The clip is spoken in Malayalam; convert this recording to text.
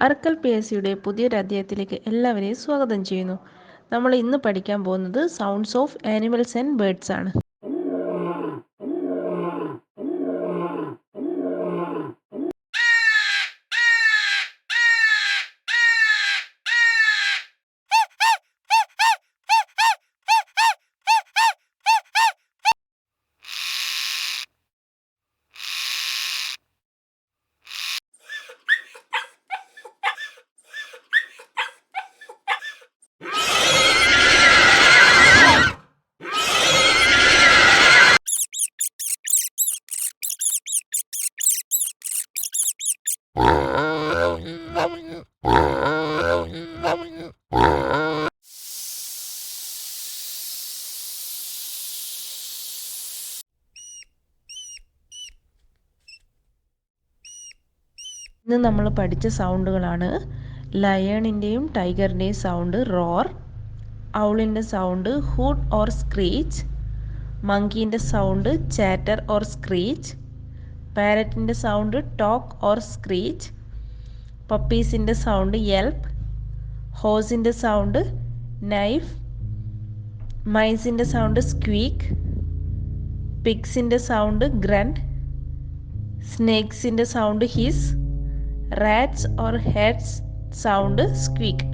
അറക്കൽ PSCയുടെ പുതിയൊരു അധ്യായത്തിലേക്ക് എല്ലാവരെയും സ്വാഗതം ചെയ്യുന്നു. നമ്മൾ ഇന്ന് പഠിക്കാൻ പോകുന്നത് sounds of animals and birds ആണ്. ഇന്ന് നമ്മൾ പഠിച്ച സൗണ്ടുകളാണ് ലയണിൻ്റെയും ടൈഗറിൻ്റെയും സൗണ്ട് റോർ, ഔളിൻ്റെ സൗണ്ട് ഹൂട്ട് ഓർ സ്ക്രീച്ച്, മങ്കീൻ്റെ സൗണ്ട് ചാറ്റർ ഓർ സ്ക്രീച്ച്, പാരറ്റിൻ്റെ സൗണ്ട് ടോക്ക് ഓർ സ്ക്രീച്ച്, പപ്പീസിൻ്റെ സൗണ്ട് യെൽപ്പ്, ഹോസിൻ്റെ സൗണ്ട് നൈഫ്, മൈസിൻ്റെ സൗണ്ട് സ്ക്വീക്ക്, പിഗ്സിൻ്റെ സൗണ്ട് ഗ്രണ്ട്, സ്നേക്സിൻ്റെ sound hiss, rats or heads sound സ്ക്വീക്ക്.